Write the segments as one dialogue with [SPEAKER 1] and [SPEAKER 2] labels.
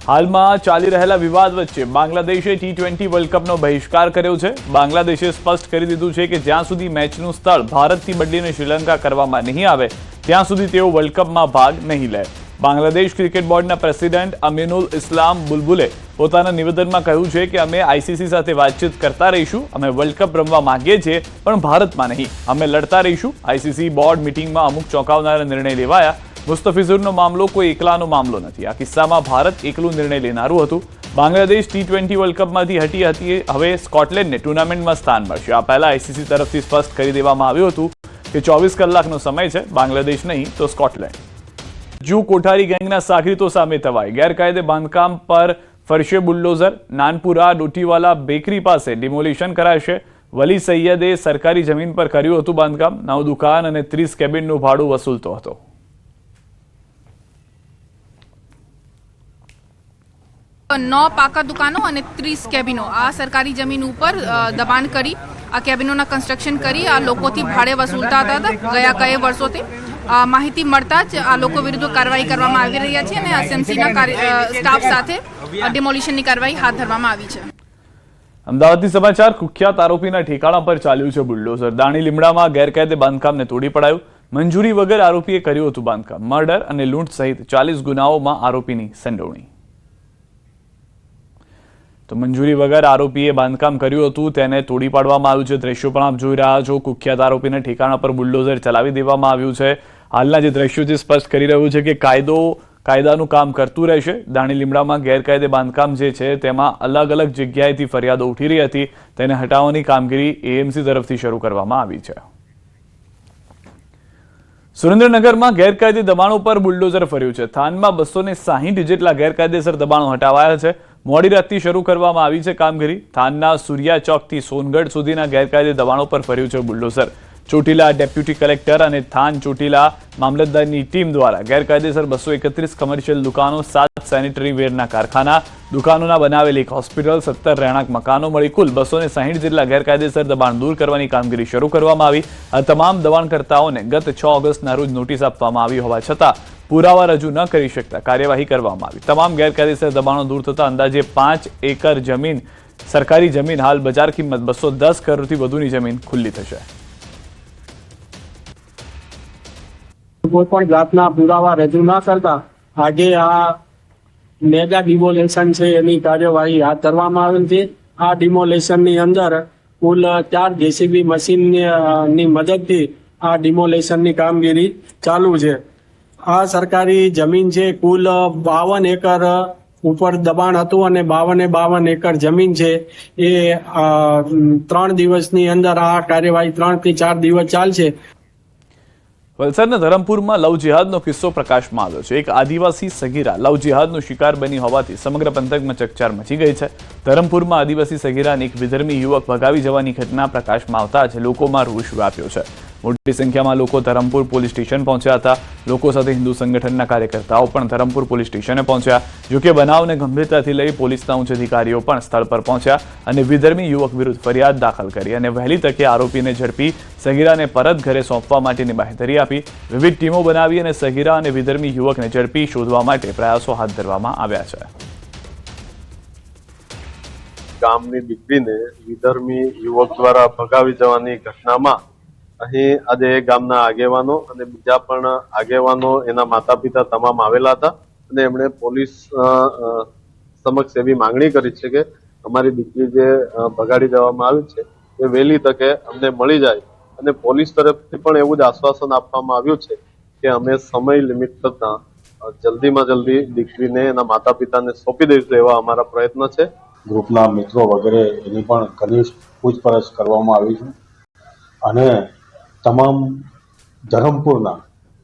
[SPEAKER 1] હાલમાં ચાલી રહેલા વિવાદ વચ્ચે બાંગ્લાદેશે T20 વર્લ્ડ કપનો બહિષ્કાર કર્યો છે। બાંગ્લાદેશે સ્પષ્ટ કરી દીધું છે કે જ્યાં સુધી મેચનું સ્થળ ભારતથી બદલીને શ્રીલંકા કરવામાં નહીં આવે ત્યાં સુધી તેઓ વર્લ્ડ કપમાં ભાગ નહીં લે। બાંગ્લાદેશ ક્રિકેટ બોર્ડના પ્રેસિડેન્ટ અમીનુલ ઇસ્લામ બુલબુલે પોતાના નિવેદનમાં કહ્યું છે કે અમે આઈસીસી સાથે વાતચીત કરતા રહીશું। અમે વર્લ્ડ કપ રમવા માંગીએ છીએ પણ ભારતમાં નહીં। અમે લડતા રહીશું। આઈસીસી બોર્ડ મીટિંગમાં અમુક ચોંકાવનારા નિર્ણય લેવાયા। મુસ્તફિઝુરનો મામલો કોઈ એકલાનો મામલો નથી। આ કિસ્સામાં ભારત એકલું નિર્ણય લેનારું હતું। બાંગ્લાદેશ T20 વર્લ્ડ કપમાંથી હટી હતી। હવે સ્કોટલેન્ડને ટુર્નામેન્ટમાં સ્થાન મળશે। આ પહેલા આઈસીસી તરફથી સ્પષ્ટ કરી દેવામાં આવ્યું હતું કે 24 કલાકનો સમય છે। બાંગ્લાદેશ નહીં તો સ્કોટલેન્ડ। જૂ કોઠારી ગેંગના સાગરીતો સામે તવાઈ। ગેરકાયદે બાંધકામ પર ફરશે બુલડોઝર। નાનપુરા ડોટીવાલા બેકરી પાસે ડિમોલિશન કરાશે। વલી સૈયદે સરકારી જમીન પર કર્યું હતું બાંધકામ। 9 દુકાન અને 30 કેબિનનું ભાડું વસૂલતો હતો।
[SPEAKER 2] 9 પાકા દુકાનો અને 30 કેબિનો આ સરકારી જમીન ઉપર દબાણ કરી આ કેબિનોના કન્સ્ટ્રક્શન કરી આ લોકોથી ભાડે વસૂલતા હતા ગયા કઈ વર્ષોથી। માહિતી મળતા જ આ લોકો વિરુદ્ધ કાર્યવાહી કરવામાં આવી રહી છે અને એસએમસીના સ્ટાફ સાથે ડિમોલિશનની કાર્યવાહી હાથ ધરવામાં આવી છે।
[SPEAKER 1] અમદાવાદથી સમાચાર। કુખ્યાત આરોપીના ઠેકાણા પર ચાલ્યું છે બુલડોઝર। દાણી લીમડામાં ગેરકાયદે બાંધકામને તોડી પડાયું। મંજૂરી વગર આરોપીએ કર્યું હતું બાંધકામ। મર્ડર અને લૂંટ સહિત 40 ગુનાઓમાં આરોપીની સંડોવણી। તો મંજૂરી વગર આરોપીએ બાંધકામ કર્યું હતું તેને તોડી પાડવામાં આવ્યું છે। દ્રશ્યો પણ આપ જોઈ રહ્યા છો। કુખ્યાત આરોપીને ઠેકાણા પર બુલડોઝર ચલાવી દેવામાં આવ્યું છે। હાલના જે દ્રશ્યોથી સ્પષ્ટ કરી રહ્યું છે કે કાયદાનું કામ કરતું રહેશે। દાણી લીમડામાં ગેરકાયદે બાંધકામ જે છે તેમાં અલગ અલગ જગ્યાએથી ફરિયાદો ઉઠી રહી હતી તેને હટાવવાની કામગીરી એએમસી તરફથી શરૂ કરવામાં આવી છે। સુરેન્દ્રનગરમાં ગેરકાયદે દબાણો પર બુલડોઝર ફર્યું છે। થાનમાં 260 જેટલા ગેરકાયદેસર દબાણો હટાવાયા છે। મોડી રાતથી શરૂ કરવામાં આવી છે કામગીરી। થાનના સૂર્યા ચોકથી સોનગઢ સુધીના ગેરકાયદે દબાણો પર ફર્યું છે બુલડોઝર। ચોટીલા ડેપ્યુટી કલેક્ટર અને થાન ચોટીલા મામલતદારની ટીમ દ્વારા ગેરકાયદેસર 231 કમર્શિયલ દુકાનો, 7 સેનિટરી વેરના કારખાના, દુકાનોના બનાવેલ એક હોસ્પિટલ, 17 રહેણાંક મકાનો મળી કુલ 260 જેટલા ગેરકાયદેસર દબાણ દૂર કરવાની કામગીરી શરૂ કરવામાં આવી। આ તમામ દબાણકર્તાઓને ગત 6 ઓગસ્ટના રોજ નોટિસ આપવામાં આવી હોવા છતાં પુરાવા રજૂ ન કરી શકતા કાર્યવાહી કરવામાં આવી। તમામ ગેરકાયદેસર દબાણો દૂર થતા અંદાજે 5 એકર જમીન સરકારી જમીન હાલ બજાર કિંમત 210 કરોડથી વધુની જમીન ખુલ્લી થશે।
[SPEAKER 3] કોઈ પણ જાતના પુરાવા રજૂ ન કરતા આજે આ મેગા ડિમોલેશન છે એની કાર્યવાહી હાથ ધરવામાં આવેલ છે। આ ડિમોલેશનની અંદર કુલ 4 જેસીબી મશીનની મદદથી આ ડિમોલેશનની કામગીરી ચાલુ છે। આ સરકારી જમીન છે કુલ 52 એકર ઉપર દબાણ હતું અને 52 એકર જમીન છે એ 3 દિવસની અંદર આ કાર્યવાહી 3 થી 4 દિવસ ચાલશે।
[SPEAKER 1] વલસાડના ધરમપુરમાં લવ જિહાદનો કિસ્સો પ્રકાશમાં આવ્યો છે। એક આદિવાસી સગીરા લવ જિહાદનો શિકાર બની હોવાથી સમગ્ર પંથકમાં ચકચાર મચી ગઈ છે। ધરમપુરમાં આદિવાસી સગીરાને એક વિધર્મી યુવક ભગાવી જવાની ઘટના પ્રકાશમાં આવતા જ લોકોમાં રોષ વ્યાપ્યો છે। મોટી સંખ્યામાં લોકો ધરમપુર પોલીસ સ્ટેશન પહોંચ્યા હતા। લોકો સાથે હિન્દુ સંગઠનના કાર્યકર્તાઓ પણ ધરમપુર પોલીસ સ્ટેશને પહોંચ્યા। જોકે બનાવને ગંભીરતાથી લઈ પોલીસના ઉચ્ચ અધિકારીઓ પણ સ્થળ પર પહોંચ્યા અને વિધર્મી યુવક વિરુદ્ધ ફરિયાદ દાખલ કરી અને વહેલી તકે આરોપીને ઝડપી સગીરાને પરત ઘરે સોંપવા માટેની બાંહેધરી આપી। વિવિધ ટીમો બનાવી અને સગીરા અને વિધર્મી યુવકને ઝડપી શોધવા માટે પ્રયાસો હાથ ધરવામાં આવ્યા છે।
[SPEAKER 4] ગામની દીકરીને વિધર્મી યુવક દ્વારા ભગાવી જવાની ઘટનામાં અહીં આજે ગામના આગેવાનો અને બીજા પણ આગેવાનો એના માતા પિતા તમામ આવેલા હતા અને એમણે પોલીસ સમક્ષ એવી માંગણી કરી છે કે અમારી દીકરી જે ભગાડી દેવામાં આવી છે એ વહેલી તકે અમને મળી જાય અને પોલીસ તરફથી પણ એવું જ આશ્વાસન આપવામાં આવ્યું છે કે અમે સમય લિમિટ કરતા જલ્દીમાં જલ્દી દીકરીને એના માતા પિતાને સોંપી દઈશું એવા અમારા પ્રયત્ન છે।
[SPEAKER 5] ગ્રુપના મિત્રો વગેરે એની પણ ઘનિષ્ઠ પૂછપરછ કરવામાં આવી છે અને તમામ ધરમપુરના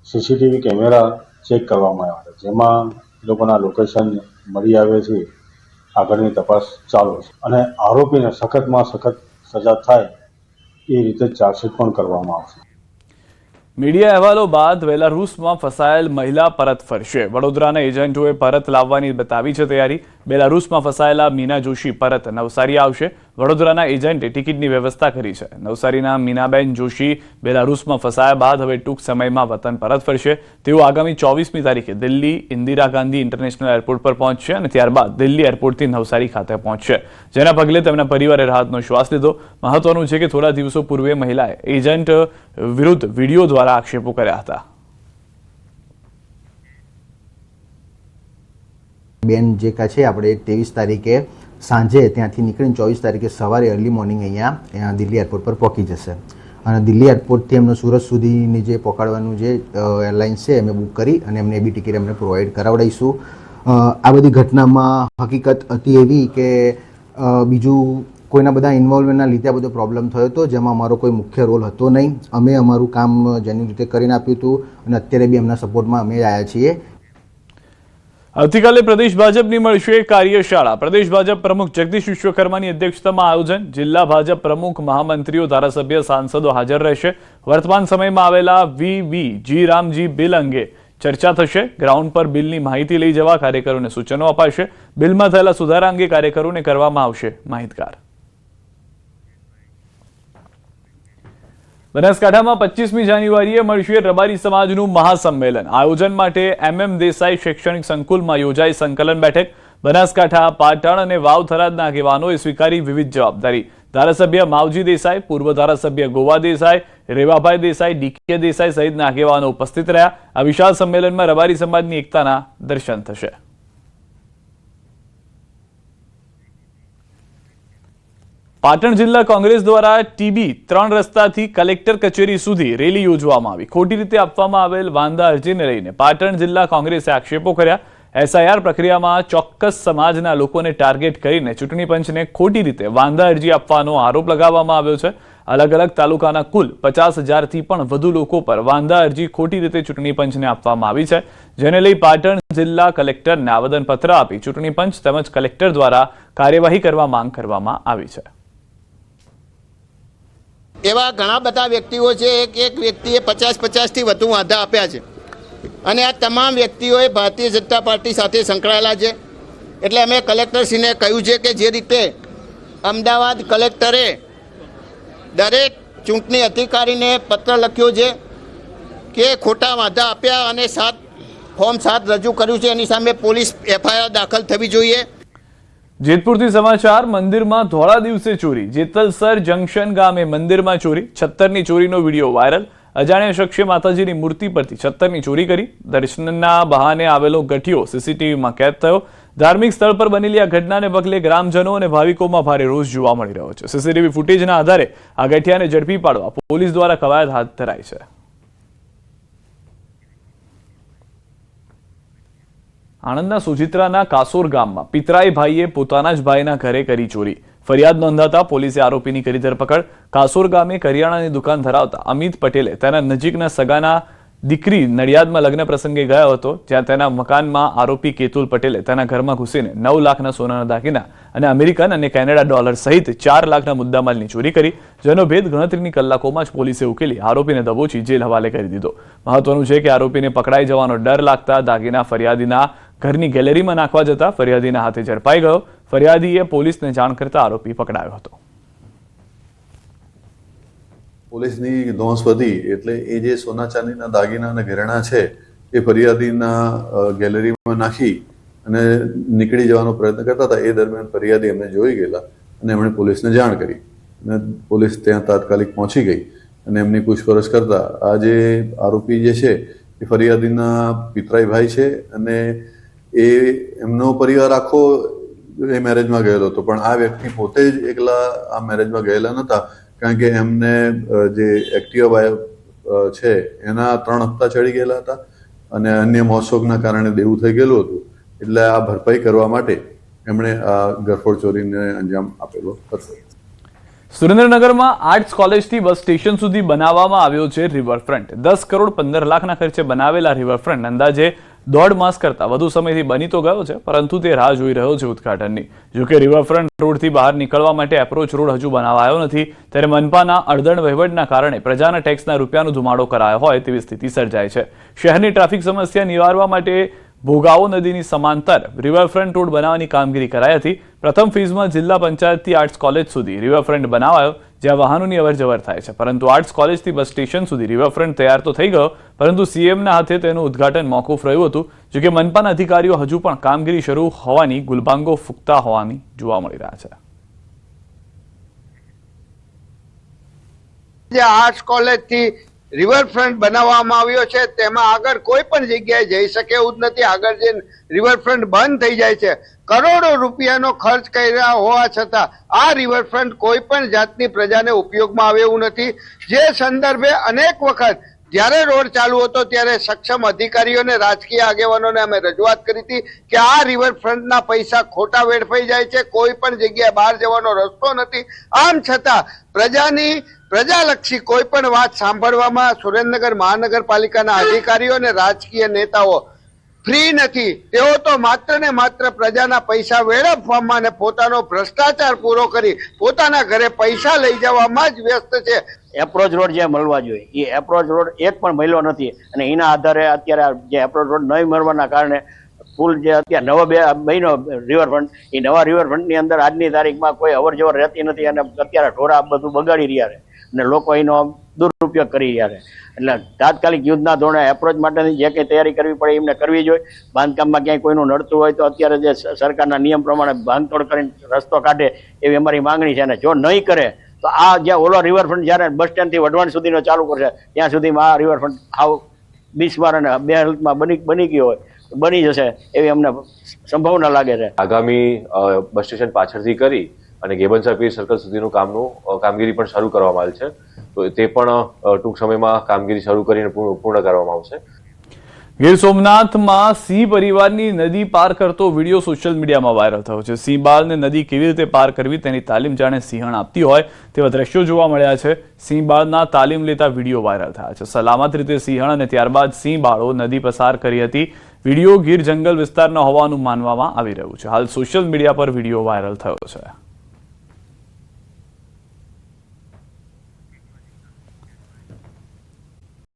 [SPEAKER 5] સીસીટીવી કેમેરા ચેક કરવામાં આવ્યા છે જેમાં લોકોના લોકેશન મળી આવે છે। આગળની તપાસ ચાલુ છે અને આરોપીને સખતમાં સખત સજા થાય એ રીતે ચાર્જશીટ પણ કરવામાં આવશે।
[SPEAKER 1] મીડિયા અહેવાલો બાદ બેલારૂસમાં ફસાયેલ મહિલા પરત ફરશે। વડોદરાના એજન્ટોએ પરત લાવવાની બતાવી છે તૈયારી। બેલારૂસમાં ફસાયેલા મીના જોશી પરત નવસારી આવશે। વડોદરાના એજન્ટે ટિકિટની વ્યવસ્થા કરી છે. નવસારીના મીનાબેન જોશી બેલારુસમાં ફસાયા બાદ હવે ટૂંક સમયમાં વતન પરત ફરશે. તેઓ આગામી 24મી તારીખે દિલ્હી ઇન્દિરા ગાંધી ઇન્ટરનેશનલ એરપોર્ટ પર પહોંચશે અને ત્યારબાદ દિલ્હી એરપોર્ટથી નવસારી ખાતે પહોંચશે, જેના પગલે તેમના પરિવારે રાહતનો શ્વાસ લીધો. મહત્વનું છે કે થોડા દિવસો પૂર્વે મહિલાએ એજન્ટ વિરુદ્ધ વિડીયો દ્વારા આક્ષેપો કર્યા હતા.
[SPEAKER 6] બેન જે છે આપણે 23 તારીખે સાંજે ત્યાંથી નીકળીને 24 તારીખે સવારે અર્લી મોર્નિંગ અહીંયા દિલ્હી એરપોર્ટ પર પહોંચી જશે અને દિલ્હી એરપોર્ટથી એમને સુરત સુધીની જે પહોંચાડવાનું જે એરલાઇન્સ છે અમે બુક કરી અને એમને બી ટિકિટ અમને પ્રોવાઈડ કરાવડાવીશું. આ બધી ઘટનામાં હકીકત હતી એવી કે બીજું કોઈના બધા ઇન્વોલ્વમેન્ટના લીધે આ બધો પ્રોબ્લેમ થયો હતો, જેમાં અમારો કોઈ મુખ્ય રોલ હતો નહીં. અમે અમારું કામ જેની રીતે કરીને આપ્યું હતું અને અત્યારે બી એમના સપોર્ટમાં અમે આવ્યા છીએ.
[SPEAKER 1] આવતીકાલે પ્રદેશ ભાજપની મળશે કાર્યશાળા. પ્રદેશ ભાજપ પ્રમુખ જગદીશ વિશ્વકર્માની અધ્યક્ષતામાં આયોજન. જિલ્લા ભાજપ પ્રમુખ, મહામંત્રીઓ, ધારાસભ્ય, સાંસદો હાજર રહેશે. વર્તમાન સમયમાં આવેલા વી રામજી બિલ અંગે ચર્ચા થશે. ગ્રાઉન્ડ પર બિલની માહિતી લઈ જવા કાર્યકરોને સૂચનો અપાશે. બિલમાં થયેલા સુધારા અંગે કાર્યકરોને કરવામાં આવશે માહિતગાર. બનાસકાંઠામાં 25મી જાન્યુઆરીએ મળશે રબારી સમાજનું મહાસંમેલન. આયોજન માટે MM દેસાઈ શૈક્ષણિક સંકુલમાં યોજાઈ સંકલન બેઠક. બનાસકાંઠા, પાટણ અને વાવ થરાદના આગેવાનોએ સ્વીકારી વિવિધ જવાબદારી. ધારાસભ્ય માવજી દેસાઈ, પૂર્વ ધારાસભ્ય ગોવા દેસાઈ, રેવાભાઈ દેસાઈ, DK દેસાઈ સહિતના આગેવાનો ઉપસ્થિત રહ્યા. આ વિશાળ સંમેલનમાં રબારી સમાજની એકતાના દર્શન થશે. પાટણ જિલ્લા કોંગ્રેસ દ્વારા TB 3 રસ્તાથી કલેક્ટર કચેરી સુધી રેલી યોજવામાં આવી. ખોટી રીતે આપવામાં આવેલ વાંધા અરજીને લઈને પાટણ જિલ્લા કોંગ્રેસે આક્ષેપો કર્યા. SIR પ્રક્રિયામાં ચોક્કસ સમાજના લોકોને ટાર્ગેટ કરીને ચૂંટણી પંચને ખોટી રીતે વાંધા અરજી આપવાનો આરોપ લગાવવામાં આવ્યો છે. અલગ અલગ તાલુકાના કુલ 50,000થી પણ વધુ લોકો પર વાંધા અરજી ખોટી રીતે ચૂંટણી પંચને આપવામાં આવી છે, જેને લઈ પાટણ જિલ્લા કલેક્ટરને આવેદનપત્ર આપી ચૂંટણી પંચ તેમજ કલેક્ટર દ્વારા કાર્યવાહી કરવા માંગ કરવામાં આવી છે.
[SPEAKER 7] એવા ઘણા બધા વ્યક્તિઓ છે. એક વ્યક્તિએ 50થી વધુ વાંધા આપ્યા છે અને આ તમામ વ્યક્તિઓએ ભારતીય જનતા પાર્ટી સાથે સંકળાયેલા છે. એટલે અમે કલેક્ટરશ્રીને કહ્યું છે કે જે રીતે અમદાવાદ કલેક્ટરે દરેક ચૂંટણી અધિકારીને પત્ર લખ્યો છે કે ખોટા વાંધા આપ્યા અને ફોર્મ 7 રજૂ કર્યું છે, એની સામે પોલીસ FIR દાખલ થવી જોઈએ.
[SPEAKER 1] જેતપુરથી સમાચાર. મંદિરમાં ધોળા દિવસે ચોરી. જેતલસર જંકશન ગામે મંદિરમાં ચોરી. 76ની ચોરીનો વિડીયો વાયરલ. અજાણ્યા શખ્સે માતાજીની મૂર્તિ પરથી 76ની ચોરી કરી. દર્શનના બહાને આવેલો ગઠિયો CCTVમાં કેદ થયો. ધાર્મિક સ્થળ પર બનેલી આ ઘટનાને પગલે ગ્રામજનો અને ભાવિકોમાં ભારે રોષ જોવા મળી રહ્યો છે. CCTV ફૂટેજના આધારે આ ગઠિયાને ઝડપી પાડવા પોલીસ દ્વારા કવાયત હાથ ધરાઈ છે. આણંદના સુજિત્રાના કાસોર ગામમાં પિતરાઈ ભાઈએ પોતાના જ ભાઈના ઘરે કરી ચોરી. ફરિયાદ નોંધાતા પોલીસે આરોપીની કરી ધરપકડ. કાસોર ગામે કરિયાણાની દુકાન ધરાવતા અમિત પટેલે તેના નજીકના સગાના દીકરી નડિયાદમાં લગ્ન પ્રસંગે ગયો હતો, જ્યાં તેના મકાનમાં આરોપી કેતુલ પટેલે તેના ઘરમાં ઘૂસીને 9 લાખના સોનાના દાગીના અને અમેરિકન અને કેનેડા ડોલર સહિત 4 લાખના મુદ્દામાલની ચોરી કરી, જેનો ભેદ ગણતરીની કલાકોમાં જ પોલીસે ઉકેલી આરોપીને દબોચી જેલ હવાલે કરી દીધો. મહત્વનું છે કે આરોપીને પકડાઈ જવાનો ડર લાગતા દાગીના ફરિયાદીના ઘરની ગેલેરીમાં નાખવા જતા ફરિયાદીના હાથે ઝડપાઈ ગયો. ફરિયાદીએ પોલીસને જાણ કરતા આરોપી પકડાયો હતો.
[SPEAKER 8] પોલીસની ધોંસ વધી એટલે એ જે સોના ચાંદીના દાગીના અને ઘરેણા છે એ ફરિયાદીના ગેલેરીમાં નાખી અને નીકળી જવાનો પ્રયત્ન કરતા હતા. એ દરમિયાન ફરિયાદી એમને જોઈ ગયેલા અને એમણે પોલીસને જાણ કરી અને પોલીસ ત્યાં તાત્કાલિક પહોંચી ગઈ અને એમની પૂછપરછ કરતા આ જે આરોપી જે છે એ ફરિયાદીના પિતરાઈ ભાઈ છે અને એ એમનો પરિવાર આખો એ મેરેજમાં ગયેલો હતો, પણ આ વ્યક્તિ પોતે જ એકલા આ મેરેજમાં ગયેલા નહોતા, કારણ કે એમને જે એક્ટિવા છે એના 3 હપ્તા ચડી ગયેલા હતા અને અન્ય મોસોકના કારણે દેવું થઈ ગયેલું હતું. એટલે આ ભરપાઈ કરવા માટે એમણે આ ગરફોડ ચોરીને અંજામ આપેલો હતો.
[SPEAKER 1] સુરેન્દ્રનગરમાં આર્ટ્સ કોલેજથી બસ સ્ટેશન સુધી બનાવવામાં આવ્યો છે રિવરફ્રન્ટ. 10 કરોડ 15 લાખના ખર્ચે બનાવેલા રિવરફ્રન્ટ અંદાજે 1.5 માસ કરતા વધુ સમયથી બની તો ગયો છે, પરંતુ તે રાહ જોઈ રહ્યો છે ઉદ્ઘાટનની. જોકે રિવરફ્રન્ટ રોડથી બહાર નીકળવા માટે એપ્રોચ રોડ હજુ બનાવાયો નથી, ત્યારે મનપાના અડધણ વહીવટના કારણે પ્રજાના ટેક્સના રૂપિયાનો ધુમાડો કરાયો હોય તેવી સ્થિતિ સર્જાય છે. શહેરની ટ્રાફિક સમસ્યા નિવારવા માટે ભોગાવો નદીની સમાંતર રિવરફ્રન્ટ રોડ બનાવવાની કામગીરી કરાઈ હતી. પ્રથમ ફેઝમાં જિલ્લા પંચાયતથી આર્ટ્સ કોલેજ સુધી રિવરફ્રન્ટ બનાવાયો, જ્યાં વાહનોની અવરજવર થાય છે. પરંતુ આર્ટ્સ કોલેજથી બસ સ્ટેશન સુધી રિવરફ્રન્ટ તૈયાર તો થઈ ગયો, પરંતુ સીએમના હાથે તેનું ઉદ્ઘાટન મોકૂફ રહ્યું હતું. જોકે મનપાના અધિકારીઓ હજુ પણ કામગીરી શરૂ હોવાની ગુલબાંગો ફૂંકતા હોવાની જોવા મળી રહ્યા છે.
[SPEAKER 9] જે આર્ટ્સ કોલેજ થી રિવરફ્રન્ટ બનાવવામાં આવ્યો છે તેમાં આગળ કોઈ પણ જગ્યાએ જઈ શકે એવું જ નથી. આગળ જે રિવરફ્રન્ટ બંધ થઈ જાય છે. કરોડો રૂપિયાનો ખર્ચ કર્યા હોવા છતાં આ રિવરફ્રન્ટ કોઈ પણ જાતની પ્રજાને ઉપયોગમાં આવે એવું નથી. જે સંદર્ભે અનેક વખત જ્યારે રોડ ચાલુ હતો ત્યારે સક્ષમ અધિકારીઓને રાજકીય આગેવાનોને અમે રજૂઆત કરી હતી કે આ રિવરફ્રન્ટના પૈસા ખોટા વેડફાઈ જાય છે, કોઈ પણ જગ્યાએ બહાર જવાનો રસ્તો નથી. આમ છતાં પ્રજાલક્ષી કોઈ પણ વાત સાંભળવામાં સુરેન્દ્રનગર મહાનગરપાલિકાના અધિકારીઓ અને રાજકીય નેતાઓ ફ્રી નથી. તેઓ તો માત્ર ને માત્ર પ્રજાના પૈસા વેડફવામાં અને પોતાનો ભ્રષ્ટાચાર પૂરો કરી પોતાના ઘરે પૈસા લઈ જવામાં જ વ્યસ્ત છે.
[SPEAKER 10] એપ્રોચ રોડ જે મળવા જોઈએ એ એપ્રોચ રોડ એક પણ મળ્યો નથી, અને એના આધારે અત્યારે જે એપ્રોચ રોડ નહીં મળવાના કારણે પુલ જે અત્યારે નવો બન્યો રિવરફ્રન્ટ, એ નવા રિવરફ્રન્ટની અંદર આજની તારીખમાં કોઈ અવરજવર રહેતી નથી, અને અત્યારે ઢોરા બધું બગાડી રહ્યા છે અને લોકો એનો દુરુપયોગ કરી રહ્યા છે. એટલે તાત્કાલિક યુદ્ધના ધોરણે એપ્રોચ માટેની જે કંઈ તૈયારી કરવી પડે એમને કરવી જોઈએ. બાંધકામમાં ક્યાંય કોઈનું નડતું હોય તો અત્યારે જે સરકારના નિયમ પ્રમાણે ભાંગતોડ કરીને રસ્તો કાઢે એવી અમારી માંગણી છે. અને જો નહીં કરે તો આ જ્યાં ઓલો રિવરફ્રન્ટ જ્યારે બસ સ્ટેન્ડથી વઢવાણ સુધીનો ચાલુ કરશે ત્યાં સુધીમાં આ રિવરફ્રન્ટ હાવ બિસ્માર અને બે હાલતમાં બની ગયો હોય બની જશે એવી અમને સંભાવના લાગે છે.
[SPEAKER 11] આગામી બસ સ્ટેશન પાછળથી કરી અને ગેબન પીર સર્કલ સુધીનું કામગીરી પણ શરૂ કરવામાં આવેલ છે. તો તે પણ ટૂંક સમયમાં કામગીરી શરૂ કરીને પૂર્ણ કરવામાં આવશે.
[SPEAKER 1] ગીર સોમનાથમાં સિંહ પરિવારની નદી પાર કરતો વિડીયો સોશિયલ મીડિયામાં વાયરલ થયો છે. સિંહ બાળને નદી કેવી રીતે પાર કરવી તેની તાલીમ જાણે સિંહણ આપતી હોય તેવા દ્રશ્યો જોવા મળ્યા છે. સિંહ બાળના તાલીમ લેતા વિડીયો વાયરલ થયા છે. સલામત રીતે સિંહણ અને ત્યારબાદ સિંહ બાળો નદી પસાર કરી હતી. વિડીયો ગીર જંગલ વિસ્તારના હોવાનું માનવામાં આવી રહ્યું છે. હાલ સોશિયલ મીડિયા પર વિડીયો વાયરલ થયો છે.